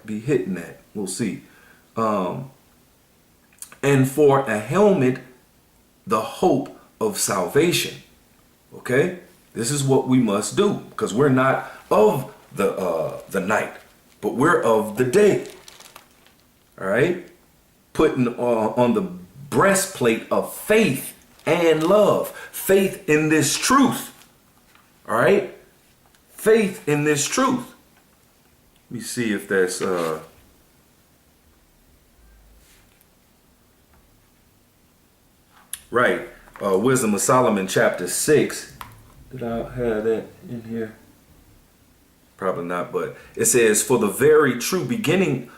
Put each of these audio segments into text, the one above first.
be hitting that. We'll see. And for a helmet, the hope of salvation. Okay, this is what we must do, because we're not of the night, but we're of the day. All right, putting on the breastplate of faith and love, faith in this truth. All right, faith in this truth. Let me see if that's right. Wisdom of Solomon chapter 6. Did I have that in here? Probably not, but it says, for the very true beginning,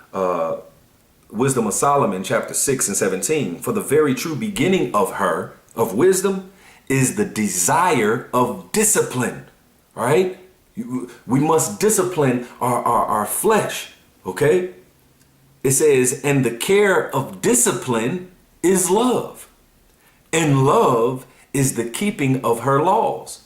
Wisdom of Solomon chapter 6 and 17, for the very true beginning of her, of wisdom, is the desire of discipline. Right? We must discipline our flesh. Okay? It says, and the care of discipline is love. And love is the keeping of her laws.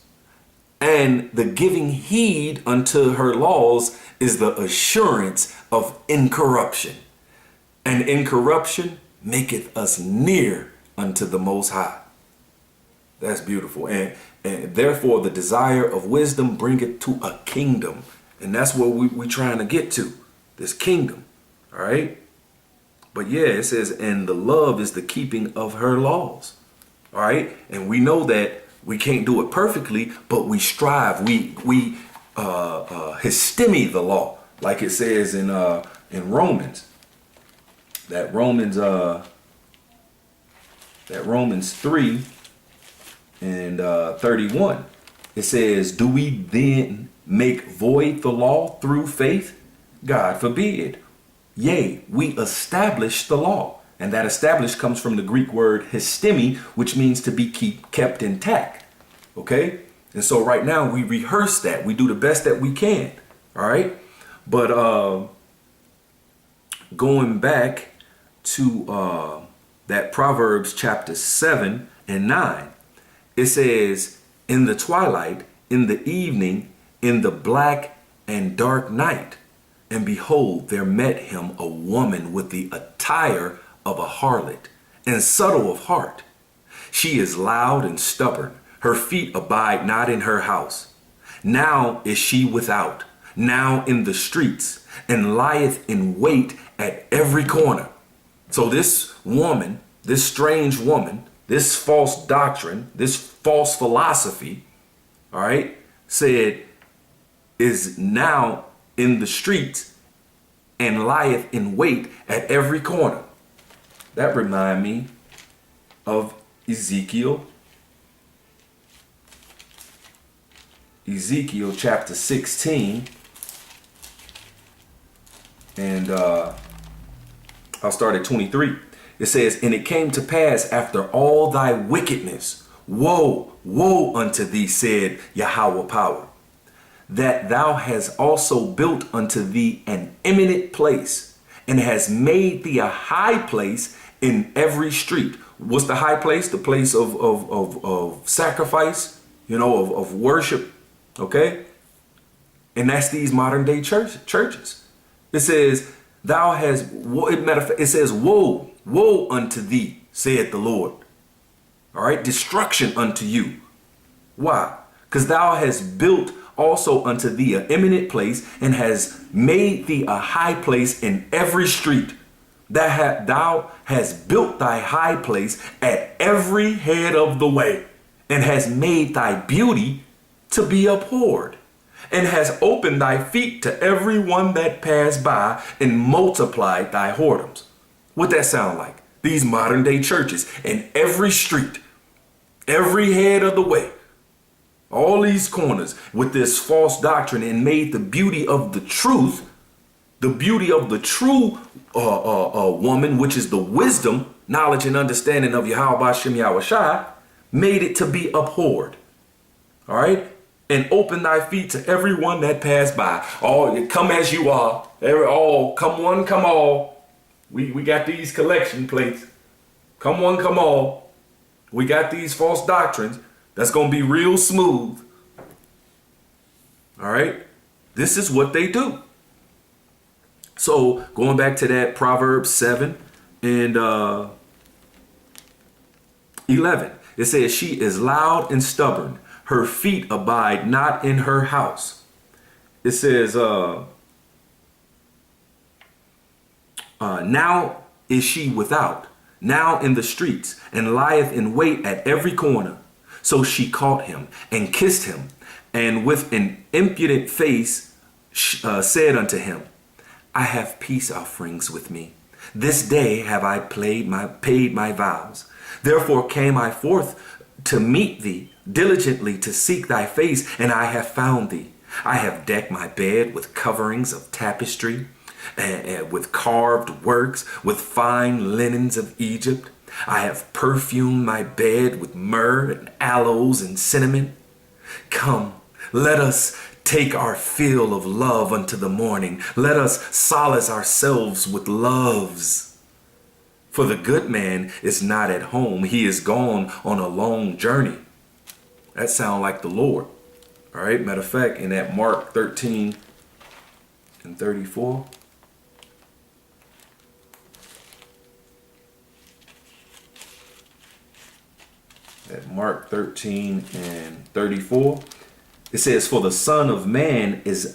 And the giving heed unto her laws is the assurance of incorruption. And incorruption maketh us near unto the Most High. That's beautiful. And therefore the desire of wisdom bringeth to a kingdom. And that's what we're trying to get to, this kingdom. All right. But yeah, it says, and the love is the keeping of her laws. All right. And we know that we can't do it perfectly, but we strive. We histemi the law, like it says in Romans. That Romans 3 and 31. It says, do we then make void the law through faith? God forbid. Yea, we establish the law. And that established comes from the Greek word histemi, which means to be kept intact. Okay? And so right now we rehearse that. We do the best that we can. All right? But going back to that Proverbs chapter 7 and 9, it says, in the twilight, in the evening, in the black and dark night, and behold, there met him a woman with the attire of a harlot and subtle of heart. She is loud and stubborn. Her feet abide not in her house. Now is she without, now in the streets, and lieth in wait at every corner. So this woman, this strange woman, this false doctrine, this false philosophy, all right, said, is now in the streets and lieth in wait at every corner. That remind me of Ezekiel chapter 16. And I'll start at 23. It says, and it came to pass after all thy wickedness, woe, woe unto thee, said Yahweh power, that thou hast also built unto thee an eminent place, and has made thee a high place in every street. What's the high place? The place of sacrifice, of worship. Okay. And that's these modern day churches. It says, thou hast, it says, woe, woe unto thee, saith the Lord. All right. Destruction unto you. Why? Because thou hast built also unto thee an eminent place, and has made thee a high place in every street. Thou hast built thy high place at every head of the way, and has made thy beauty to be abhorred, and has opened thy feet to every one that passed by, and multiplied thy whoredoms. What that sound like? These modern day churches in every street, every head of the way, all these corners with this false doctrine, and made the beauty of the truth, the beauty of the true woman, which is the wisdom, knowledge, and understanding of Yahweh Bashem Yahushai, made it to be abhorred. All right? And open thy feet to everyone that passed by. All come as you are. All come one, come all. We got these collection plates. Come one, come all. We got these false doctrines. That's going to be real smooth. All right. This is what they do. So going back to that Proverbs 7 and 11, it says, she is loud and stubborn. Her feet abide not in her house. It says, now is she without, now in the streets, and lieth in wait at every corner. So she caught him and kissed him, and with an impudent face said unto him, I have peace offerings with me. This day have I paid my vows. Therefore came I forth to meet thee, diligently to seek thy face, and I have found thee. I have decked my bed with coverings of tapestry, and with carved works, with fine linens of Egypt. I have perfumed my bed with myrrh and aloes and cinnamon. Come, let us take our fill of love unto the morning. Let us solace ourselves with loves. For the good man is not at home. He is gone on a long journey. That sounds like the Lord. All right. Matter of fact, in that Mark 13 and 34. At Mark 13 and 34. It says, for the Son of Man is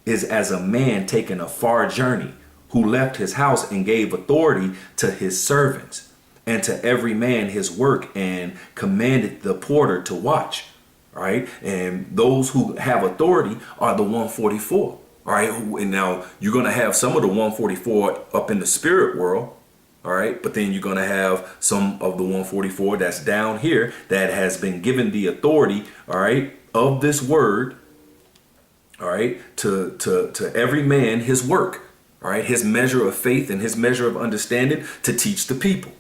as a man taking a far journey, who left his house and gave authority to his servants, and to every man his work, and commanded the porter to watch. All right. And those who have authority are the 144. All right. And now you're going to have some of the 144 up in the spirit world. All right. But then you're going to have some of the 144 that's down here that has been given the authority. All right. Of this word. All right. To every man his work. All right. His measure of faith and his measure of understanding to teach the people.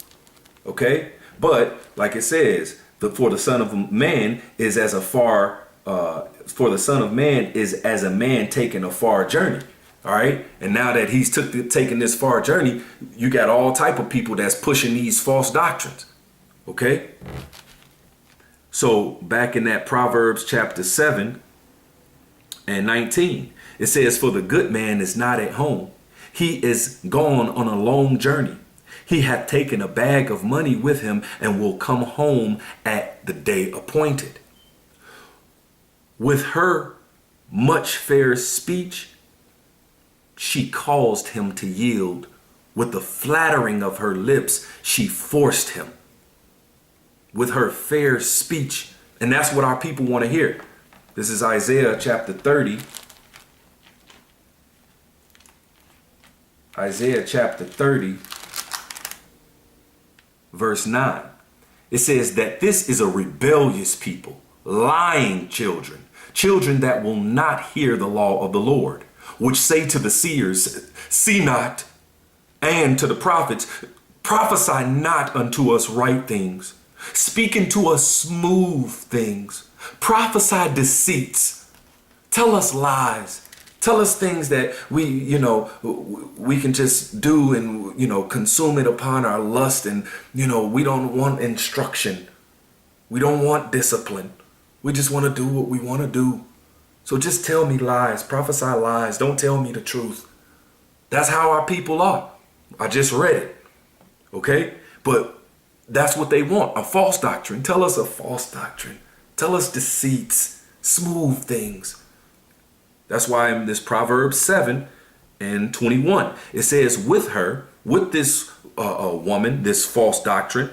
Okay. But like it says, for the Son of Man is as a far, for the Son of Man is as a man taking a far journey. All right. And now that he's taking this far journey, you got all type of people that's pushing these false doctrines. OK. So back in that Proverbs chapter 7 and 19, it says, for the good man is not at home. He is gone on a long journey. He hath taken a bag of money with him and will come home at the day appointed. With her much fair speech, she caused him to yield. With the flattering of her lips, she forced him. With her fair speech. And that's what our people want to hear. This is Isaiah chapter 30. Isaiah chapter 30. Verse 9, it says that this is a rebellious people, lying children, children that will not hear the law of the Lord, which say to the seers, see not, and to the prophets, prophesy not unto us right things, speak unto us smooth things, prophesy deceits, tell us lies. Tell us things that we can just do and, consume it upon our lust. And, we don't want instruction. We don't want discipline. We just want to do what we want to do. So just tell me lies, prophesy lies. Don't tell me the truth. That's how our people are. I just read it. OK, but that's what they want. A false doctrine. Tell us a false doctrine. Tell us deceits, smooth things. That's why in this Proverbs 7 and 21, it says with this woman, this false doctrine,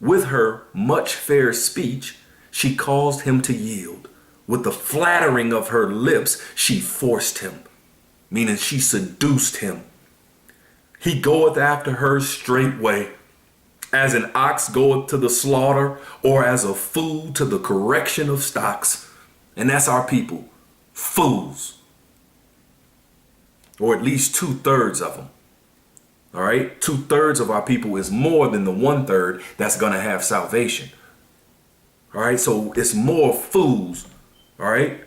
with her much fair speech, she caused him to yield. With the flattering of her lips, she forced him, meaning she seduced him. He goeth after her straightway, as an ox goeth to the slaughter, or as a fool to the correction of stocks. And that's our people. Fools, or at least 2/3 of them. All right. 2/3 of our people is more than the 1/3 that's going to have salvation. All right. So it's more fools. All right.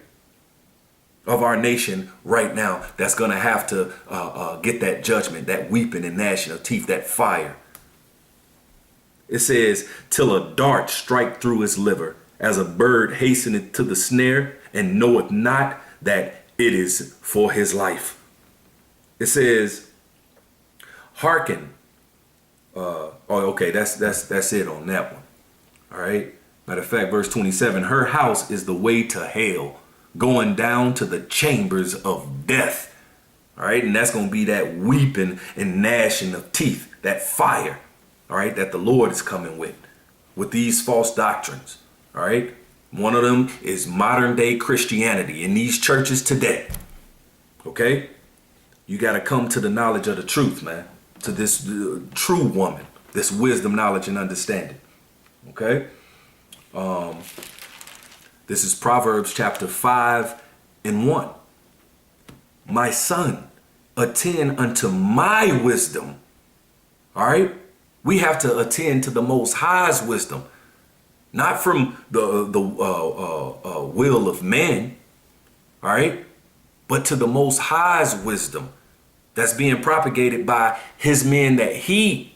Of our nation right now that's going to have to get that judgment, that weeping and gnashing of teeth, that fire. It says, till a dart strike through his liver, as a bird hasteneth to the snare, and knoweth not that it is for his life. It says, hearken. Okay, that's it on that one. All right. Matter of fact, verse 27, her house is the way to hell, going down to the chambers of death. All right. And that's going to be that weeping and gnashing of teeth, that fire. All right. That the Lord is coming with these false doctrines. All right. One of them is modern day Christianity in these churches today. Okay. You got to come to the knowledge of the truth, man. To this true woman, this wisdom, knowledge, and understanding. Okay. This is Proverbs chapter 5:1. My son, attend unto my wisdom. All right. We have to attend to the Most High's wisdom, not from the will of man. All right. But to the Most High's wisdom that's being propagated by his men that he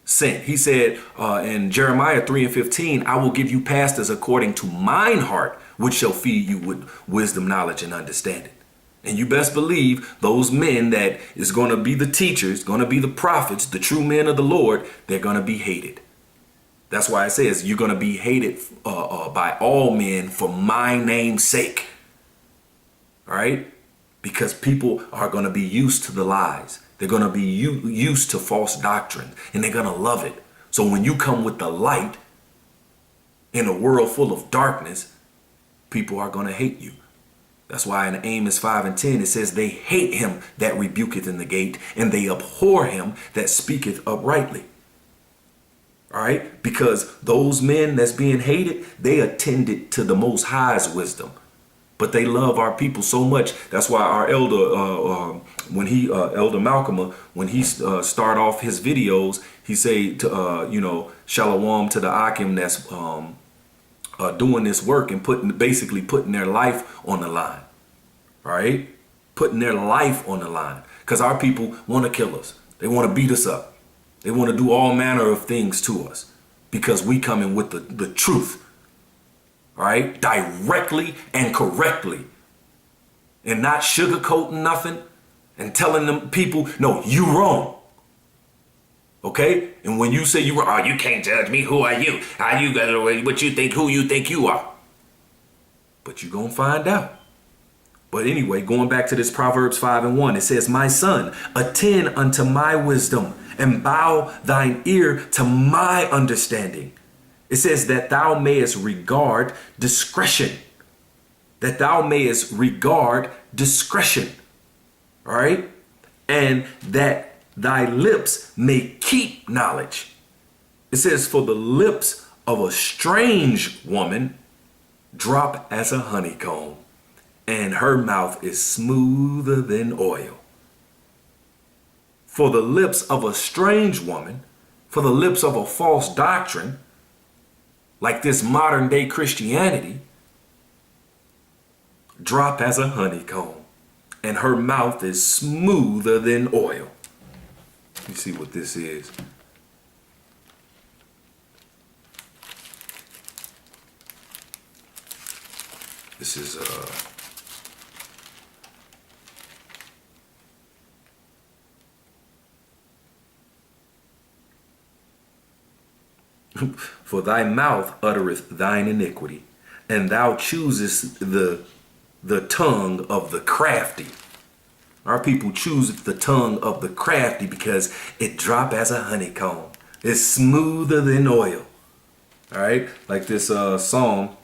sent. He said in Jeremiah 3:15, I will give you pastors according to mine heart, which shall feed you with wisdom, knowledge, and understanding. And you best believe those men that is going to be the teachers, going to be the prophets, the true men of the Lord, they're going to be hated. That's why it says you're going to be hated by all men for my name's sake. All right? Because people are going to be used to the lies. They're going to be used to false doctrine, and they're going to love it. So when you come with the light in a world full of darkness, people are going to hate you. That's why in Amos 5:10, it says they hate him that rebuketh in the gate, and they abhor him that speaketh uprightly. All right? Because those men that's being hated, they attended to the Most High's wisdom. But they love our people so much. That's why our elder, Elder Malcolm, when he start off his videos, he say to shalom to the Akim that's doing this work and basically putting their life on the line. All right, putting their life on the line, because our people want to kill us. They want to beat us up. They want to do all manner of things to us because we come in with the truth. All right, directly and correctly, and not sugarcoating nothing and telling them people, no, you wrong. Okay, and when you say you wrong, oh, you can't judge me. Who are you? How you got what you think? Who you think you are? But you gonna find out. But anyway, going back to this Proverbs 5:1, it says, my son, attend unto my wisdom and bow thine ear to my understanding. It says that thou mayest regard discretion. That thou mayest regard discretion. All right? And that thy lips may keep knowledge. It says, for the lips of a strange woman drop as a honeycomb, and her mouth is smoother than oil. For the lips of a strange woman, for the lips of a false doctrine, like this modern day Christianity, drop as a honeycomb, and her mouth is smoother than oil. You see what this is? This is for thy mouth uttereth thine iniquity, and thou choosest the tongue of the crafty. Our people choose the tongue of the crafty because it drop as a honeycomb. It's smoother than oil. All right, like this psalm.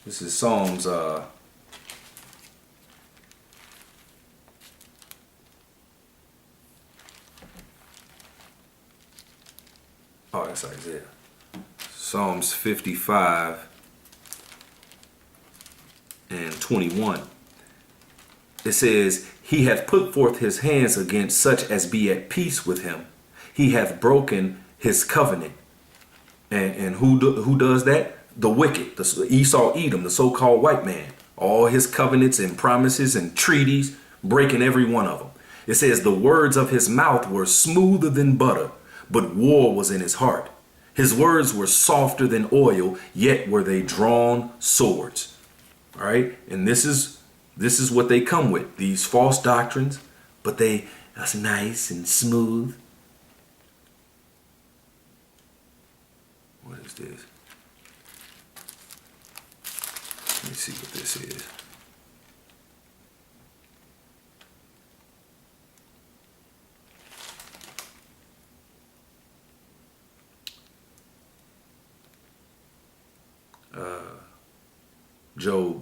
This is Psalms. Oh, that's Isaiah. Psalms 55:21. It says, he hath put forth his hands against such as be at peace with him. He hath broken his covenant. And who does that? The wicked, the Esau, Edom, the so-called white man. All his covenants and promises and treaties, breaking every one of them. It says the words of his mouth were smoother than butter, but war was in his heart. His words were softer than oil, yet were they drawn swords. All right. And this is This is what they come with, these false doctrines, but that's nice and smooth. What is this? Let me see what this is. Job,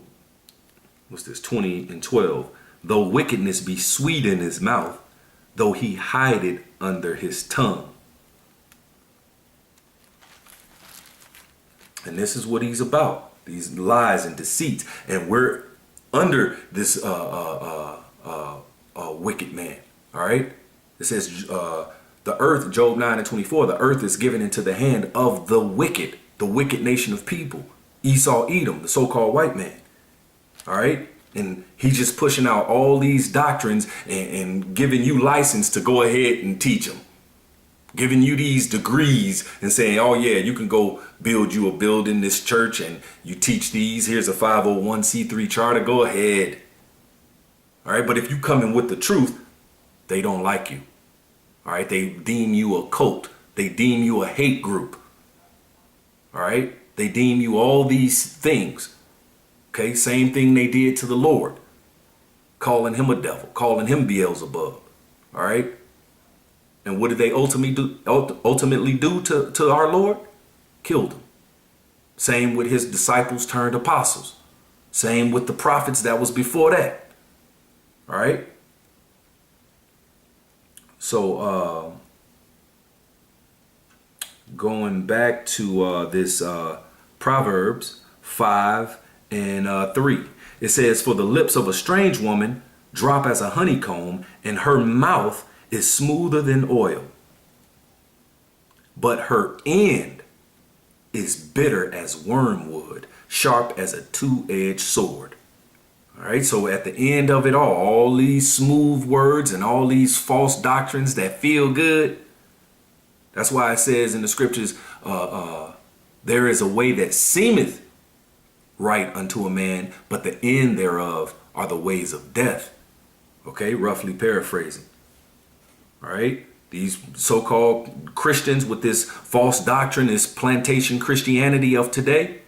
what's this, 20:12. Though wickedness be sweet in his mouth, though he hide it under his tongue. And this is what he's about, these lies and deceits. And we're under this wicked man, all right? It says the earth, Job 9:24, the earth is given into the hand of the wicked nation of people. Esau, Edom, the so-called white man. All right. And he's just pushing out all these doctrines and giving you license to go ahead and teach them. Giving you these degrees and saying, oh, yeah, you can go build you a building, this church, and you teach these. Here's a 501c3 charter. Go ahead. All right. But if you come in with the truth, they don't like you. All right. They deem you a cult. They deem you a hate group. All right. They deem you all these things. Okay, same thing they did to the Lord. Calling him a devil, calling him Beelzebub. All right. And what did they ultimately do to our Lord? Killed him. Same with his disciples turned apostles. Same with the prophets that was before that. All right. So going back to this Proverbs 5:3. It says, for the lips of a strange woman drop as a honeycomb, and her mouth is smoother than oil. But her end is bitter as wormwood, sharp as a two-edged sword. All right, so at the end of it all these smooth words and all these false doctrines that feel good. That's why it says in the scriptures, there is a way that seemeth right unto a man, but the end thereof are the ways of death. Okay, roughly paraphrasing. All right, these so-called Christians with this false doctrine, this plantation Christianity of today,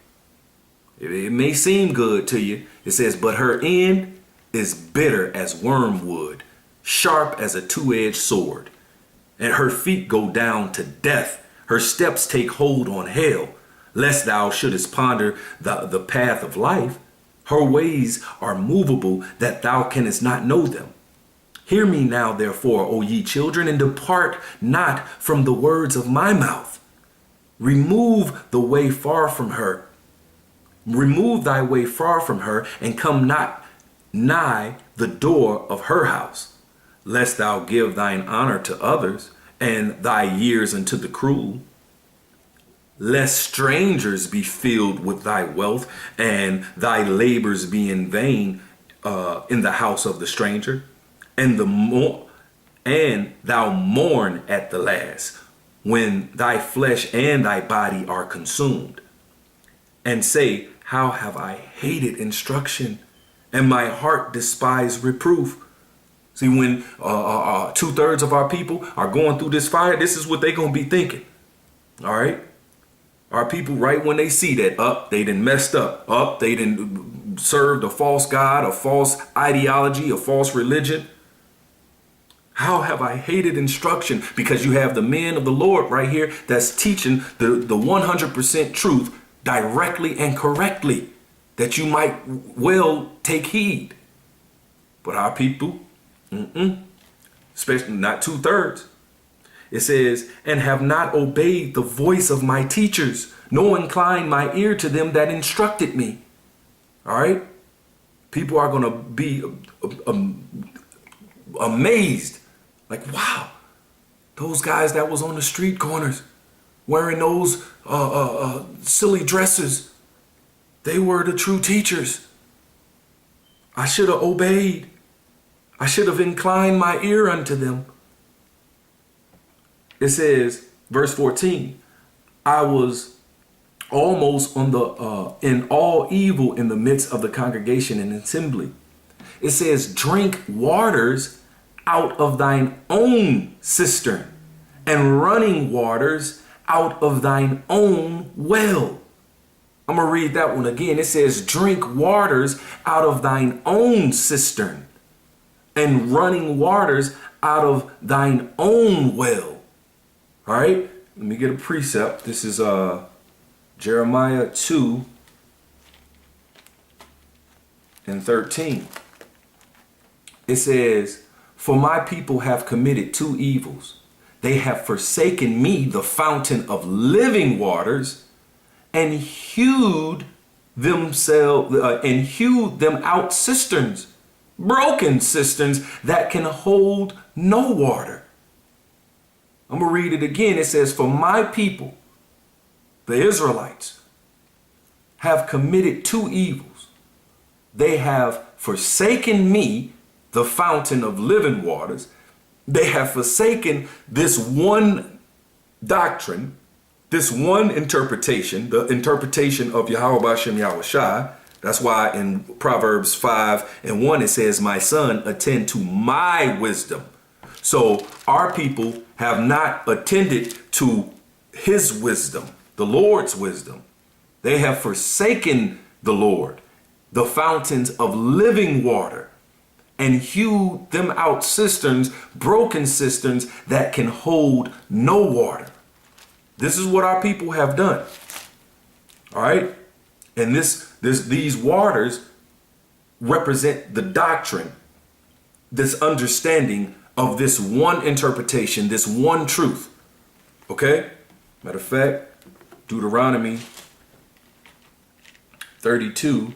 it may seem good to you. It says, but her end is bitter as wormwood, sharp as a two-edged sword, and her feet go down to death. Her steps take hold on hell, lest thou shouldest ponder the path of life. Her ways are movable, that thou canst not know them. Hear me now, therefore, O ye children, and depart not from the words of my mouth. Remove the way far from her. Remove thy way far from her, and come not nigh the door of her house, lest thou give thine honor to others, and thy years unto the cruel. Lest strangers be filled with thy wealth, and thy labors be in vain in the house of the stranger, and thou mourn at the last, when thy flesh and thy body are consumed, and say, how have I hated instruction, and my heart despised reproof. See, when 2/3 of our people are going through this fire, this is what they're going to be thinking. All right. Our people, right when they see that, they done messed up, they done served a false God, a false ideology, a false religion. How have I hated instruction? Because you have the men of the Lord right here that's teaching the 100% truth directly and correctly, that you might well take heed. But our people, especially not 2/3. It says, and have not obeyed the voice of my teachers, nor inclined my ear to them that instructed me. All right. People are going to be amazed. Like, wow, those guys that was on the street corners wearing those silly dresses, they were the true teachers. I should have obeyed. I should have inclined my ear unto them. It says, verse 14, I was almost on in all evil in the midst of the congregation and assembly, It says, drink waters out of thine own cistern, and running waters out of thine own well. I'm going to read that one again. It says, drink waters out of thine own cistern, and running waters out of thine own well. All right, let me get a precept. This is Jeremiah 2:13. It says, for my people have committed two evils. They have forsaken me, the fountain of living waters, and hewed them out cisterns, broken cisterns that can hold no water. I'm going to read it again. It says, for my people, the Israelites, have committed two evils. They have forsaken me, the fountain of living waters. They have forsaken this one doctrine, this one interpretation, the interpretation of Yahweh B'Shem Yahushai. That's why in Proverbs 5:1 it says, my son, attend to my wisdom. So our people have not attended to his wisdom, the Lord's wisdom. They have forsaken the Lord, the fountains of living water, and hewed them out cisterns, broken cisterns that can hold no water. This is what our people have done. All right. And these waters represent the doctrine, this understanding of this one interpretation, this one truth. Okay. Matter of fact, Deuteronomy 32:2.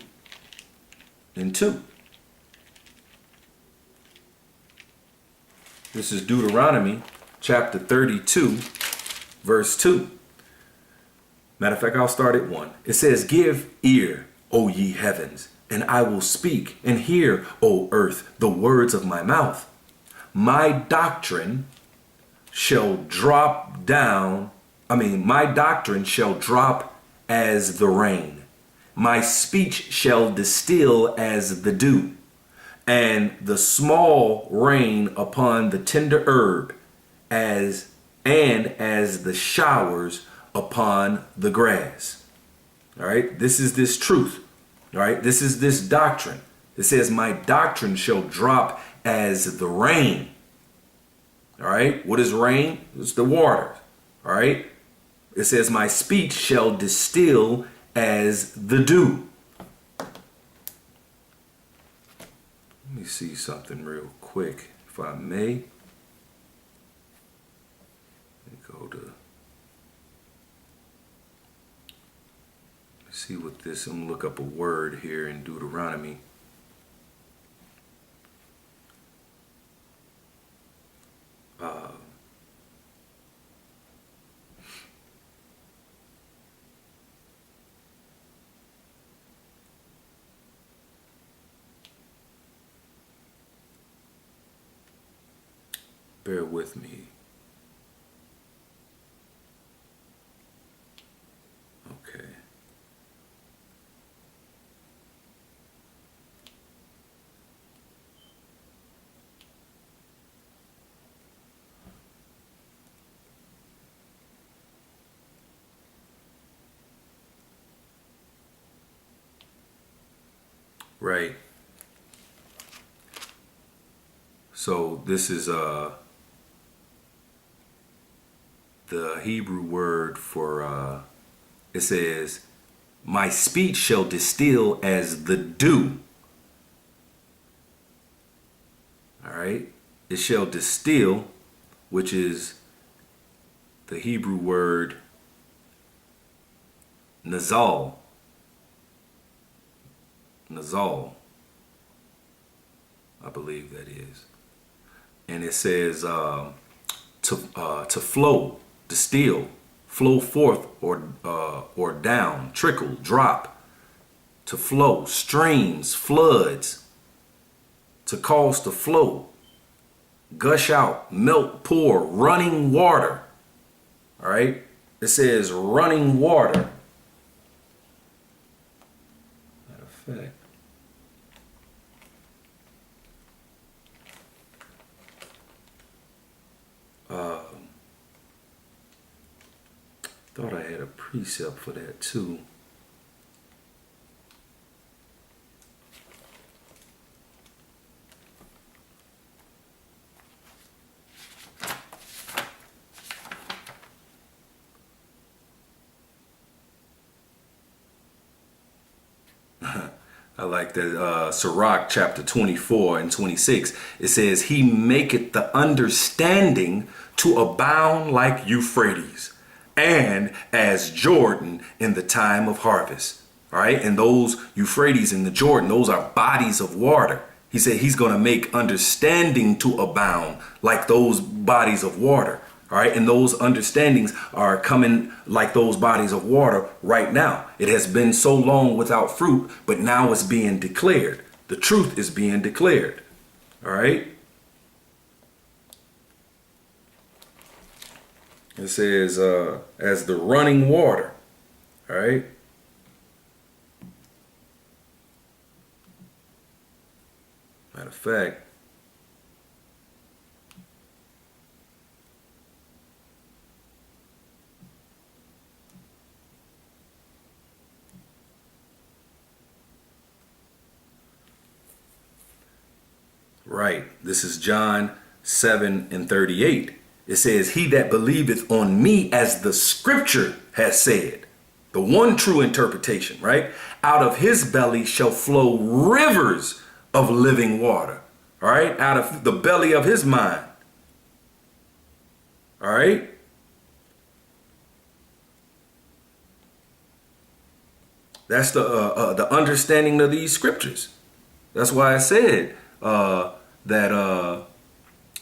This is Deuteronomy chapter 32, verse 2. Matter of fact, I'll start at 1. It says, give ear, O ye heavens, and I will speak, and hear, O earth, the words of my mouth. My doctrine shall drop as the rain. My speech shall distill as the dew, and the small rain upon the tender herb, as the showers upon the grass. All right, this is this truth. All right, this is this doctrine. It says, my doctrine shall drop as the rain. All right, what is rain? It's the water. All right, it says, my speech shall distill as the dew. Let me see something real quick, if I may. Let me go to see what this. I'm gonna look up a word here in Deuteronomy. Bear with me. Okay. Right. So this is the Hebrew word for it says, my speech shall distill as the dew. All right, it shall distill, which is the Hebrew word nazal. Nazal, I believe that is. And it says to flow, distill, flow forth, or down, trickle, drop, to flow, streams, floods, to cause to flow, gush out, melt, pour, running water. All right, it says running water. Matter of fact, Thought I had a precept for that too. I like that. Sirach chapter 24 and 26. It says, he maketh the understanding to abound like Euphrates and as Jordan in the time of harvest. All right. And those Euphrates and the Jordan, those are bodies of water. He said he's going to make understanding to abound like those bodies of water. All right. And those understandings are coming like those bodies of water right now. It has been so long without fruit, but now it's being declared. The truth is being declared. All right. It says, as the running water. All right. Matter of fact, right. This is John 7 and 38. It says, he that believeth on me, as the scripture has said, the one true interpretation, right? Out of his belly shall flow rivers of living water. All right. Out of the belly of his mind. All right. That's the understanding of these scriptures. That's why I said that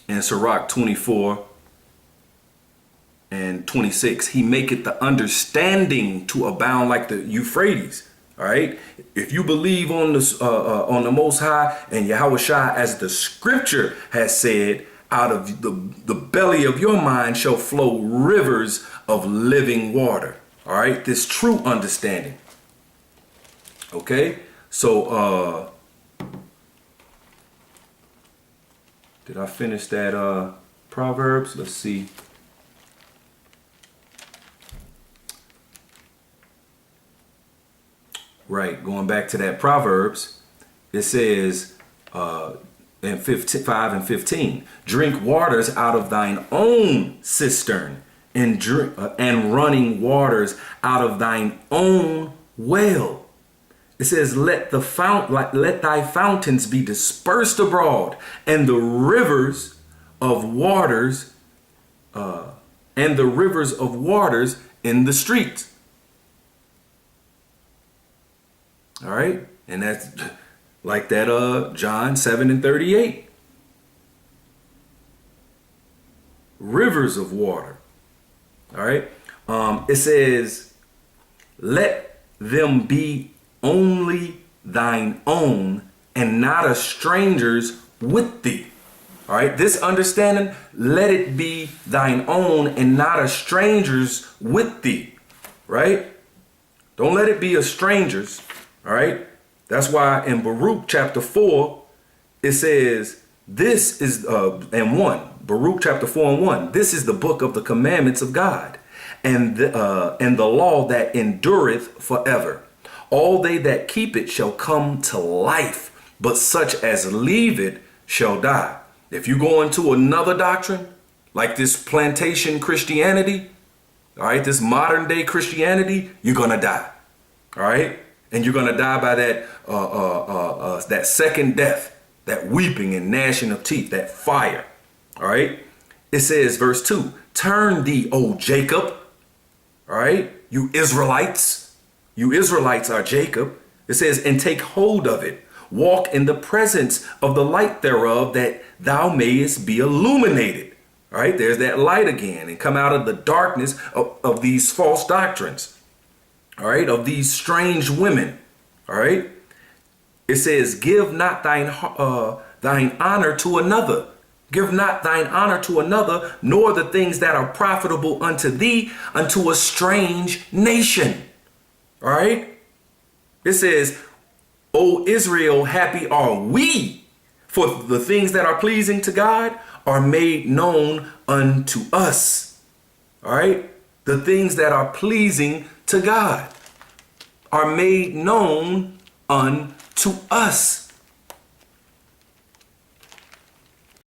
in Sirach 24 and 26, he maketh the understanding to abound like the Euphrates. All right. If you believe on the Most High and Yahweh Shai, as the scripture has said, out of the belly of your mind shall flow rivers of living water. All right. This true understanding. Okay. So did I finish that Proverbs? Let's see. Right, going back to that Proverbs, it says in 5 and 15, drink waters out of thine own cistern, and drink and running waters out of thine own well. It says, let thy fountains be dispersed abroad, and the rivers of waters in the streets. All right. And that's like that John 7 and 38. Rivers of water. All right. It says, let them be only thine own, and not a stranger's with thee. All right. This understanding, let it be thine own and not a stranger's with thee. Right. Don't let it be a stranger's. All right. That's why in Baruch chapter 4, it says, this is Baruch chapter 4 and 1. This is the book of the commandments of God, and the law that endureth forever. All they that keep it shall come to life, but such as leave it shall die. If you go into another doctrine, like this plantation Christianity, all right, this modern day Christianity, you're going to die. All right. And you're going to die by that second death, that weeping and gnashing of teeth, that fire. All right. It says, verse 2, turn thee, O Jacob. All right. You Israelites. You Israelites are Jacob. It says, and take hold of it. Walk in the presence of the light thereof, that thou mayest be illuminated. All right. There's that light again, and come out of the darkness of these false doctrines. All right, of these strange women. All right. It says, give not thine honor to another. Give not thine honor to another, nor the things that are profitable unto thee, unto a strange nation. All right. It says, O Israel, happy are we, for the things that are pleasing to God are made known unto us. All right. The things that are pleasing to God are made known unto us.